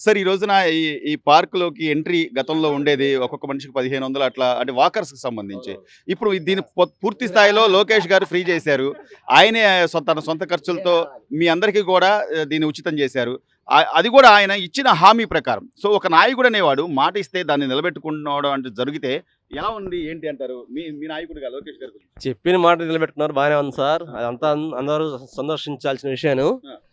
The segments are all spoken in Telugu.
సార్ ఈ రోజున ఈ పార్క్‌లోకి ఎంట్రీ గతంలో ఉండేది ఒక్కొక్క మనిషికి 1500 అట్లా అంటే వాకర్స్‌కి సంబంధించి. ఇప్పుడు దీన్ని పూర్తి స్థాయిలో లోకేష్ గారు ఫ్రీ చేశారు. ఆయనే తన సొంత ఖర్చులతో మీ అందరికీ కూడా దీన్ని ఉచితం చేశారు. అది కూడా ఆయన ఇచ్చిన హామీ ప్రకారం. సో ఒక నాయకుడు అనేవాడు మాట ఇస్తే దాన్ని నిలబెట్టుకుంటున్నాడు అంటే జరిగితే ఎలా ఉంది? ఏంటి అంటారు? మీ మీ నాయకుడిగా లోకేష్ గారి గురించి. చెప్పిన మాట నిలబెట్టుకున్నారు, బాగానే ఉంది సార్. అదంతా అందరూ సందర్శించాల్సిన విషయాన్ని.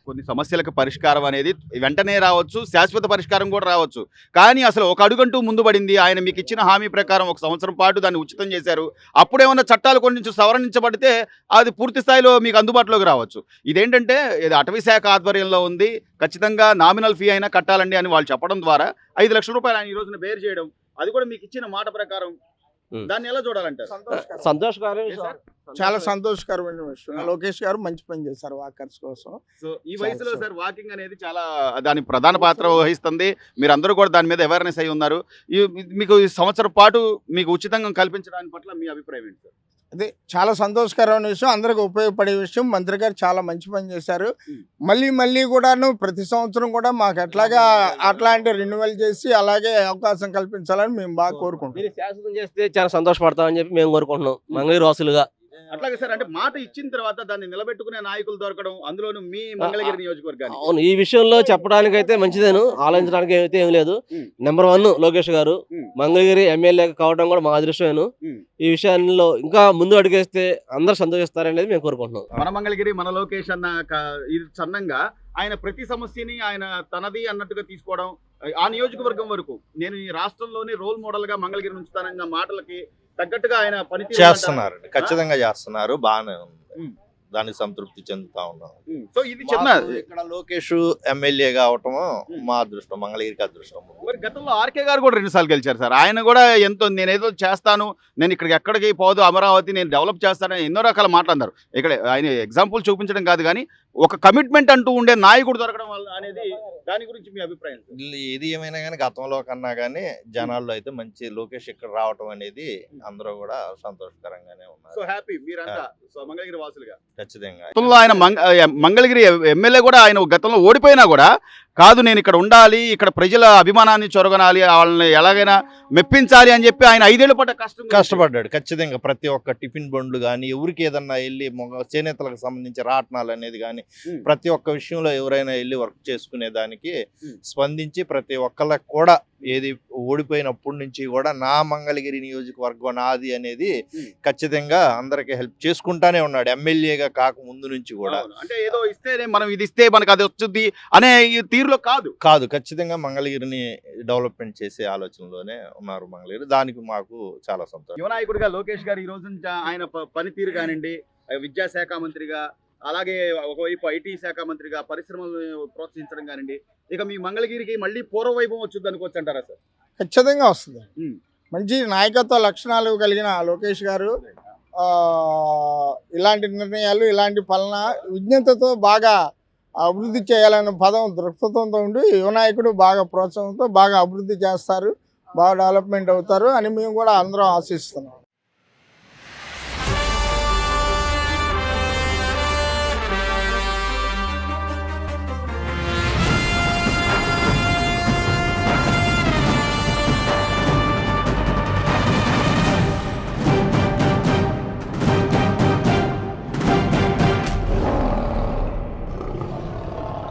కొన్ని సమస్యలకు పరిష్కారం అనేది వెంటనే రావచ్చు. శాశ్వత పరిష్కారం కూడా రావచ్చు. కానీ అసలు ఒక అడుగంటూ ముందు పడింది. ఆయన మీకు ఇచ్చిన హామీ ప్రకారం 1 సంవత్సరం పాటు దాన్ని ఉచితం చేశారు. అప్పుడేమన్నా చట్టాలు కొంచెం సవరించబడితే అది పూర్తి స్థాయిలో మీకు అందుబాటులోకి రావచ్చు. ఇదేంటంటే ఇది అటవీ శాఖ ఆధ్వర్యంలో ఉంది. ఖచ్చితంగా నామినల్ ఫీ అయినా కట్టాలండి అని వాళ్ళు చెప్పడం ద్వారా 5 లక్షల రూపాయలు ఆయన ఈ రోజున బేర్ చేయడం. అది కూడా మీకు ఇచ్చిన మాట ప్రకారం. దాన్ని ఎలా చూడాలంటారు? సంతోషకరం. చాలా సంతోషకరమైన విషయం. లోకేష్ గారు మంచి పని చేశారు వాకర్స్ కోసం. సో ఈ వయసులో సార్ వాకింగ్ అనేది చాలా దాని ప్రధాన పాత్ర వహిస్తుంది. మీరందరూ కూడా దాని మీద అవేర్నెస్ అయి ఉన్నారు. మీకు ఈ సంవత్సరం పాటు మీకు ఉచితంగా కల్పించడానికి పట్ల మీ అభిప్రాయం ఏంటి సార్? అదే చాలా సంతోషకరమైన విషయం, అందరికి ఉపయోగపడే విషయం. మంత్రి గారు చాలా మంచి పని చేశారు. మళ్ళీ కూడాను ప్రతి సంవత్సరం కూడా మాకు అట్లాంటి రెన్యువల్ చేసి అలాగే అవకాశం కల్పించాలని మేము బాగా కోరుకుంటున్నాం. మీరు శాశ్వతం చేస్తే చాలా సంతోషపడతామని చెప్పి మేము కోరుకుంటున్నాం మంగళగిరి వాసులుగా. అట్లాగే సార్, అంటే మాట ఇచ్చిన తర్వాత దాన్ని నిలబెట్టుకునే నాయకులు దొరకడం, అందులోనూ మీ మంగళగిరి నియోజకవర్గానికి. అవును, ఈ విషయంలో చెప్పడానికి అయితే మంచిదేను, ఆలోచించడానికి అయితే ఏం లేదు. నెంబర్ 1 లోకేష్ గారు మంగళగిరి ఎమ్మెల్యే కావడం కూడా మా అదృష్టమేను. ఈ విషయాల్లో ఇంకా ముందు అడిగేస్తే అందరూ సంతోషిస్తారనేది మేము కోరుకుంటున్నాం. మన మంగళగిరి మన లోకేష్ అన్న ఇది చందంగా ఆయన ప్రతి సమస్యని ఆయన తనది అన్నట్టుగా తీసుకోవడం, ఆ నియోజకవర్గం వరకు నేను ఈ రాష్ట్రంలోనే రోల్ మోడల్ గా మంగళగిరి ఉంచుతానన్న మాటలకి తగ్గట్టుగా ఆయన పనితీరు చేస్తున్నారు. ఖచ్చితంగా చేస్తున్నారు, బాగానే ఉంది. దానికి సంతృప్తి చెందుతా ఉన్నాం. సో ఇది చిన్న ఇక్కడ లోకేష్ ఎమ్మెల్యేగా అవటం మా అదృష్టం, మంగళగిరికి అదృష్టం. మరి గతంలో ఆర్కే గారు కూడా 2 సార్లు గెలిచారు సార్. ఆయన కూడా ఎంతో నేనేదో చేస్తాను, నేను ఇక్కడికి ఎక్కడికి పోదు, అమరావతి నేను డెవలప్ చేస్తానని ఎన్నో రకాల మాట్లాడినారు. ఇక్కడ ఆయన ఎగ్జాంపుల్ చూపించడం కాదు కానీ ఒక కమిట్మెంట్ అంటూ ఉండే నాయకుడు దొరకడం వల్ల అనేది దాని గురించి మీ అభిప్రాయం? ఏది ఏమైనా కానీ గతంలో కన్నా కానీ జనాల్లో అయితే మంచి లోకేష్ ఇక్కడ రావటం అనేది అందరూ కూడా సంతోషకరంగానే ఉన్నారు. సో హ్యాపీ మీరంతా మంగళగిరి వాసులుగా. ఖచ్చితంగా గతంలో ఆయన మంగళగిరి ఎమ్మెల్యే కూడా ఆయన గతంలో ఓడిపోయినా కూడా కాదు నేను ఇక్కడ ఉండాలి, ఇక్కడ ప్రజల అభిమానాన్ని చొరగనాలి, వాళ్ళని ఎలాగైనా మెప్పించాలి అని చెప్పి ఆయన 5 ఏళ్ల పాటు కష్టపడ్డాడు. ఖచ్చితంగా ప్రతి ఒక్క టిఫిన్ బండ్లు కానీ, ఎవరికి ఏదన్నా వెళ్ళి చేనేతలకు సంబంధించి రాట్నాలు అనేది కానీ ప్రతి ఒక్క విషయంలో ఎవరైనా వెళ్ళి వర్క్ చేసుకునే దానికి స్పందించి ప్రతి ఒక్కళ్ళకి కూడా ఏది ఓడిపోయినప్పటి నుంచి కూడా నా మంగళగిరి నియోజకవర్గం నాది అనేది ఖచ్చితంగా అందరికి హెల్ప్ చేసుకుంటానే ఉన్నాడు, ఎమ్మెల్యేగా కాక ముందు నుంచి కూడా. అంటే ఏదో ఇస్తేనే మనం ఇది ఇస్తే మనకు అది వస్తుంది అనే తీరులో కాదు ఖచ్చితంగా మంగళగిరిని డెవలప్మెంట్ చేసే ఆలోచనలోనే ఉన్నారు మంగళగిరి. దానికి మాకు చాలా సంతోషం. యువనాయకుడిగా లోకేష్ గారు ఈ రోజు ఆయన పనితీరు కానివ్వండి, విద్యాశాఖ మంత్రిగా, అలాగే ఒకవైపు ఐటీ శాఖ మంత్రిగా పరిశ్రమలను ప్రోత్సహించడం కానివ్వండి, ఇక మీ మంగళగిరికి మళ్ళీ పూర్వవైభవం వచ్చింది అనుకోవచ్చు అంటారా సార్? ఖచ్చితంగా వస్తుంది. మంచి నాయకత్వ లక్షణాలు కలిగిన లోకేష్ గారు ఇలాంటి నిర్ణయాలు, ఇలాంటి పాలన విజ్ఞతతో బాగా అభివృద్ధి చేయాలనే దృక్పథంతో ఉండి యువనాయకుడు బాగా ప్రోత్సాహంతో బాగా అభివృద్ధి చేస్తారు, బాగా డెవలప్మెంట్ అవుతారు అని మేము కూడా అందరం ఆశిస్తున్నాం.